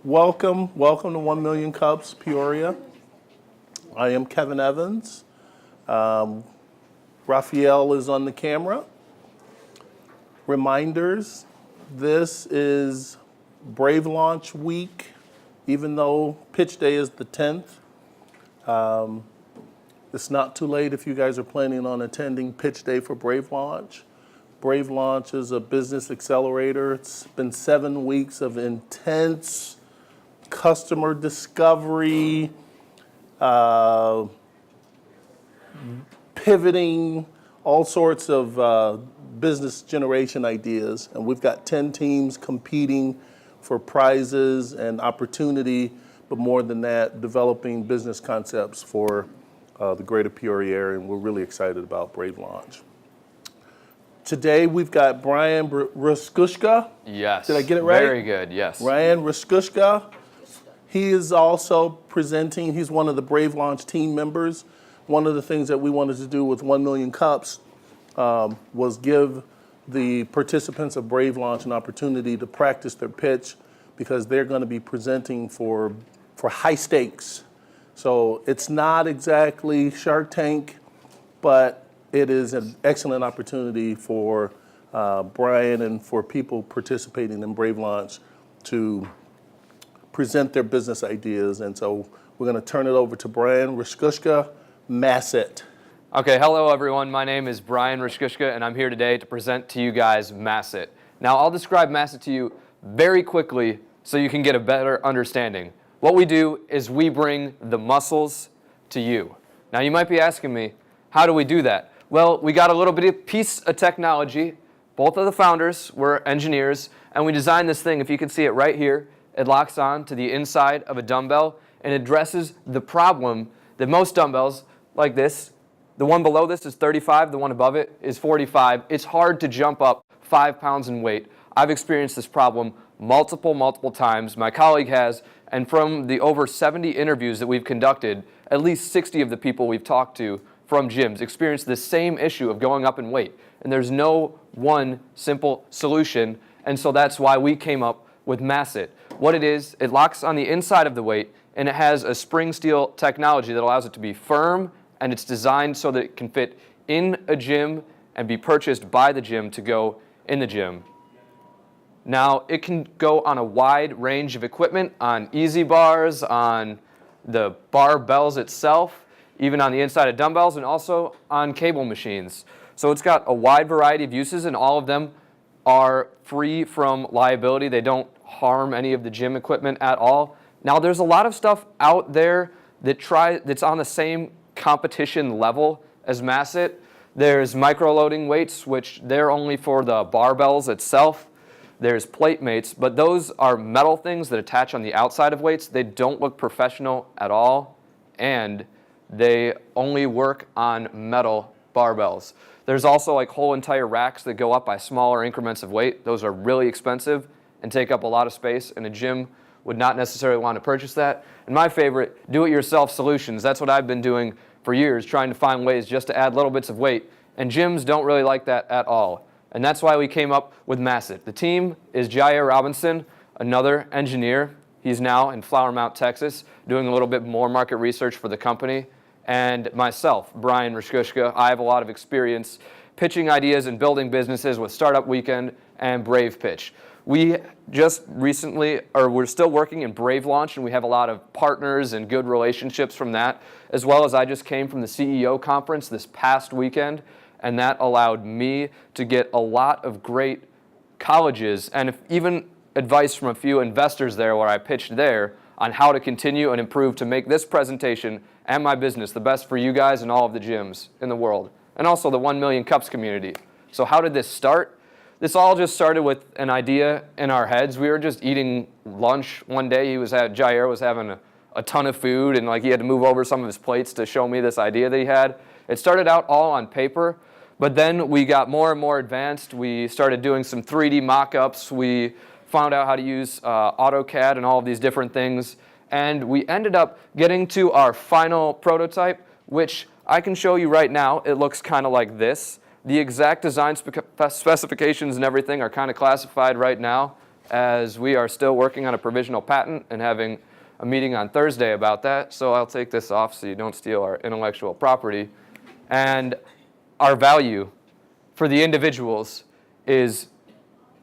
Welcome to 1 Million Cups, Peoria. I am Kevin Evans. Raphael is on the camera. Reminders, this is Brave Launch Week, even though pitch day is the 10th. It's not too late if you guys are planning on attending pitch day for Brave Launch. Brave Launch is a business accelerator. It's been 7 weeks of intense customer discovery, pivoting, all sorts of business generation ideas. And we've got 10 teams competing for prizes and opportunity, but more than that, developing business concepts for the greater Peoria area, and we're really excited about Brave Launch. Today we've got Brian Ruskushka. Yes. Did I get it right? Very good, yes. Brian Ruskushka. He is also presenting. He's one of the Brave Launch team members. One of the things that we wanted to do with 1 Million Cups was give the participants of Brave Launch an opportunity to practice their pitch because they're going to be presenting for high stakes. So it's not exactly Shark Tank, but it is an excellent opportunity for Brian and for people participating in Brave Launch to present their business ideas. And so we're going to turn it over to Brian Ruskushka, MassIT. Okay, hello everyone. My name is Brian Ruskushka, and I'm here today to present to you guys MassIT. Now, I'll describe MassIT to you very quickly so you can get a better understanding. What we do is we bring the muscles to you. Now, you might be asking me, how do we do that? Well, we got a little bit of piece of technology. Both of the founders were engineers, and we designed this thing. If you can see it right here, it locks on to the inside of a dumbbell and addresses the problem that most dumbbells like this, the one below this is 35, the one above it is 45. It's hard to jump up 5 pounds in weight. I've experienced this problem multiple times. My colleague has, and from the over 70 interviews that we've conducted, at least 60 of the people we've talked to from gyms experience the same issue of going up in weight. And there's no one simple solution, and so that's why we came up with MassIT. What it is, it locks on the inside of the weight, and it has a spring steel technology that allows it to be firm, and it's designed so that it can fit in a gym and be purchased by the gym to go in the gym. Now, it can go on a wide range of equipment, on easy bars, on the barbells itself, even on the inside of dumbbells, and also on cable machines. So it's got a wide variety of uses, and all of them are free from liability. They don't harm any of the gym equipment at all. Now, there's a lot of stuff out there that's on the same competition level as MassIT. There's micro-loading weights, which they're only for the barbells itself. There's plate mates, but those are metal things that attach on the outside of weights. They don't look professional at all, and they only work on metal barbells. There's also like whole entire racks that go up by smaller increments of weight. Those are really expensive and take up a lot of space, and a gym would not necessarily want to purchase that. And my favorite, do-it-yourself solutions. That's what I've been doing for years, trying to find ways just to add little bits of weight, and gyms don't really like that at all. And that's why we came up with MassIT. The team is Jair Robinson, another engineer. He's now in Flower Mount, Texas, doing a little bit more market research for the company. And myself, Brian Ruskushka. I have a lot of experience pitching ideas and building businesses with Startup Weekend and Brave Pitch. We just recently, or we're still working in Brave Launch, and we have a lot of partners and good relationships from that, as well as I just came from the CEO conference this past weekend, and that allowed me to get a lot of great colleges and even advice from a few investors there where I pitched there on how to continue and improve to make this presentation and my business the best for you guys and all of the gyms in the world, and also the 1 Million Cups community. So how did this start? This all just started with an idea in our heads. We were just eating lunch one day. Jair was having a ton of food, and like he had to move over some of his plates to show me this idea that he had. It started out all on paper, but then we got more and more advanced. We started doing some 3D mock-ups. We found out how to use AutoCAD and all of these different things. And we ended up getting to our final prototype, which I can show you right now. It looks kind of like this. The exact design specifications and everything are kind of classified right now as we are still working on a provisional patent and having a meeting on Thursday about that. So I'll take this off so you don't steal our intellectual property. And our value for the individuals is,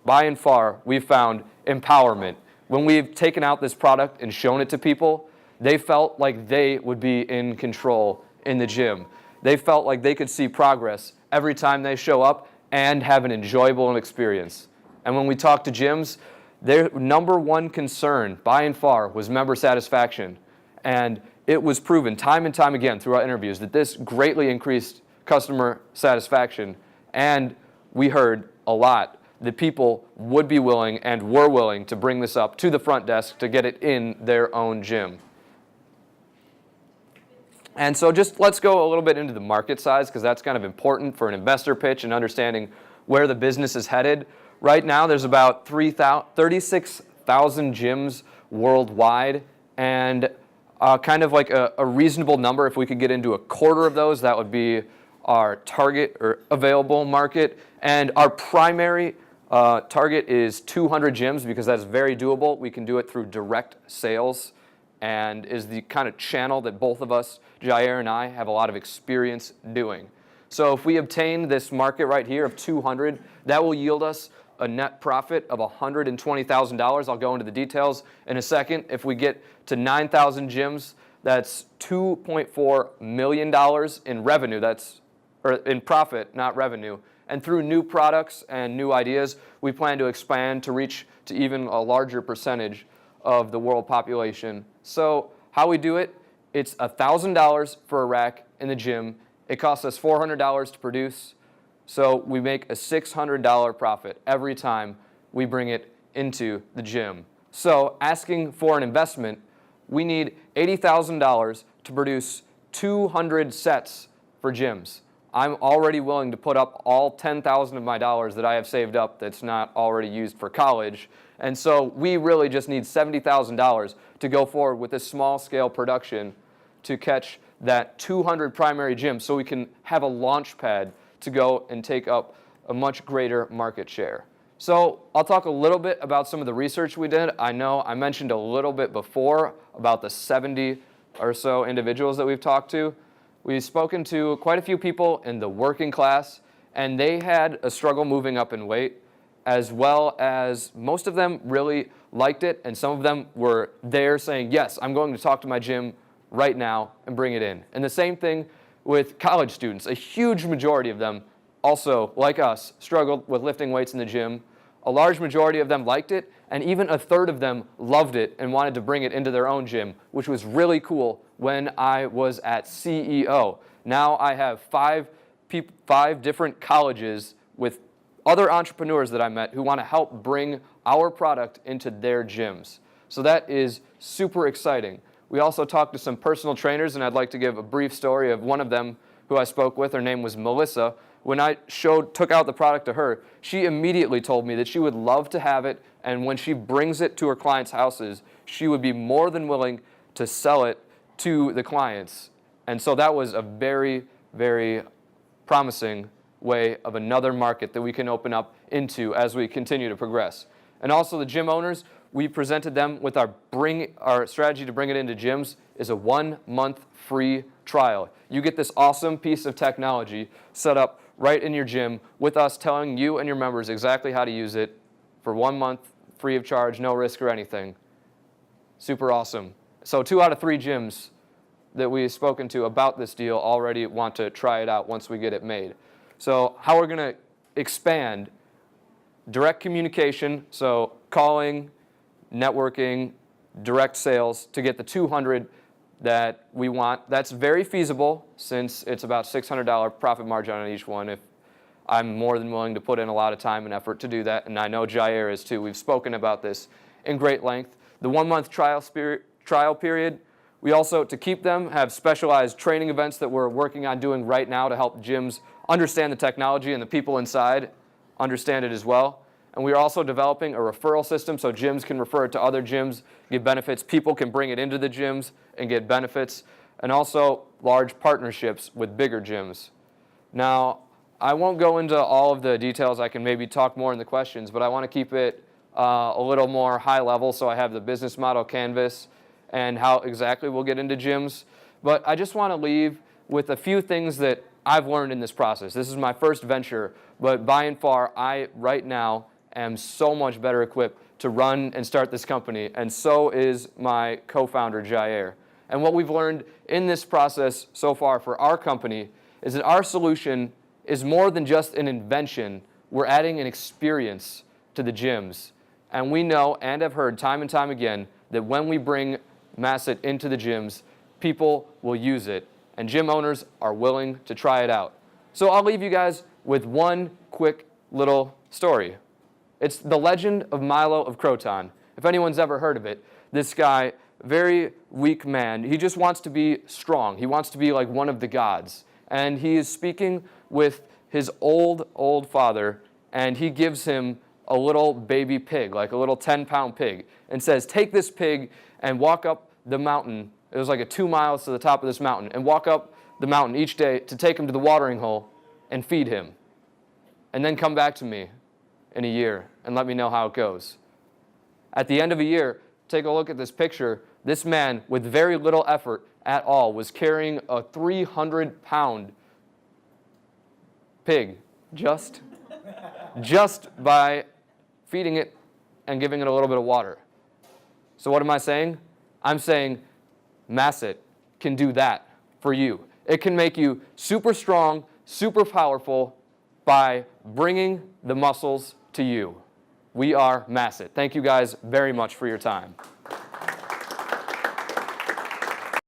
by and far, we've found empowerment. When we've taken out this product and shown it to people, they felt like they would be in control in the gym. They felt like they could see progress every time they show up and have an enjoyable experience. And when we talk to gyms, their number one concern, by and far, was member satisfaction. And it was proven time and time again through our interviews that this greatly increased customer satisfaction. And we heard a lot that people would be willing and were willing to bring this up to the front desk to get it in their own gym. And so just let's go a little bit into the market size, because that's kind of important for an investor pitch and understanding where the business is headed. Right now, there's about 36,000 gyms worldwide, and kind of like a reasonable number, if we could get into a quarter of those, that would be our target or available market. And our primary target is 200 gyms, because that's very doable. We can do it through direct sales, and is the kind of channel that both of us, Jair and I, have a lot of experience doing. So if we obtain this market right here of 200, that will yield us a net profit of $120,000. I'll go into the details in a second. If we get to 9,000 gyms, that's $2.4 million in revenue. Or in profit, not revenue. And through new products and new ideas, we plan to expand to reach to even a larger percentage of the world population. So how we do it, it's $1,000 for a rack in the gym. It costs us $400 to produce. So we make a $600 profit every time we bring it into the gym. So asking for an investment, we need $80,000 to produce 200 sets for gyms. I'm already willing to put up all 10,000 of my dollars that I have saved up that's not already used for college. And so we really just need $70,000 to go forward with this small scale production to catch that 200 primary gyms, so we can have a launch pad to go and take up a much greater market share. So I'll talk a little bit about some of the research we did. I know I mentioned a little bit before about the 70 or so individuals that we've talked to. We've spoken to quite a few people in the working class, and they had a struggle moving up in weight, as well as most of them really liked it, and some of them were there saying, yes, I'm going to talk to my gym right now and bring it in. And the same thing with college students. A huge majority of them also, like us, struggled with lifting weights in the gym. A large majority of them liked it, and even a third of them loved it and wanted to bring it into their own gym, which was really cool when I was at CEO. Now I have five different colleges with other entrepreneurs that I met who want to help bring our product into their gyms. So that is super exciting. We also talked to some personal trainers, and I'd like to give a brief story of one of them who I spoke with. Her name was Melissa. When I took out the product to her, she immediately told me that she would love to have it, and when she brings it to her clients' houses, she would be more than willing to sell it to the clients. And so that was a very, very promising way of another market that we can open up into as we continue to progress. And also the gym owners, we presented them with our strategy to bring it into gyms is a 1-month free trial. You get this awesome piece of technology set up right in your gym with us telling you and your members exactly how to use it for 1 month free of charge, no risk or anything. Super awesome. So 2 out of 3 gyms that we've spoken to about this deal already want to try it out once we get it made. So how we're going to expand direct communication, so calling, networking, direct sales to get the 200 that we want. That's very feasible since it's about $600 profit margin on each one. If I'm more than willing to put in a lot of time and effort to do that, and I know Jair is too. We've spoken about this in great length. The 1-month trial period, we also, to keep them, have specialized training events that we're working on doing right now to help gyms understand the technology and the people inside understand it as well. And we are also developing a referral system so gyms can refer it to other gyms, get benefits. People can bring it into the gyms and get benefits. And also large partnerships with bigger gyms. Now, I won't go into all of the details. I can maybe talk more in the questions, but I want to keep it a little more high level. So I have the business model canvas and how exactly we'll get into gyms. But I just want to leave with a few things that I've learned in this process. This is my first venture, but by and far, I right now am so much better equipped to run and start this company, and so is my co-founder, Jair. And what we've learned in this process so far for our company is that our solution is more than just an invention. We're adding an experience to the gyms. And we know and have heard time and time again that when we bring MassIT into the gyms, people will use it, and gym owners are willing to try it out. So I'll leave you guys with one quick little story. It's the legend of Milo of Croton. If anyone's ever heard of it, this guy, very weak man, he just wants to be strong. He wants to be like one of the gods. And he is speaking with his old father, and he gives him a little baby pig, like a little 10-pound pig, and says, take this pig and walk up the mountain. It was like a 2 miles to the top of this mountain, and walk up the mountain each day to take him to the watering hole and feed him. And then come back to me in a year and let me know how it goes. At the end of a year, take a look at this picture. This man, with very little effort at all, was carrying a 300-pound pig just by feeding it and giving it a little bit of water. So what am I saying? I'm saying MassIT can do that for you. It can make you super strong, super powerful by bringing the muscles to you. We are MassIT. Thank you guys very much for your time.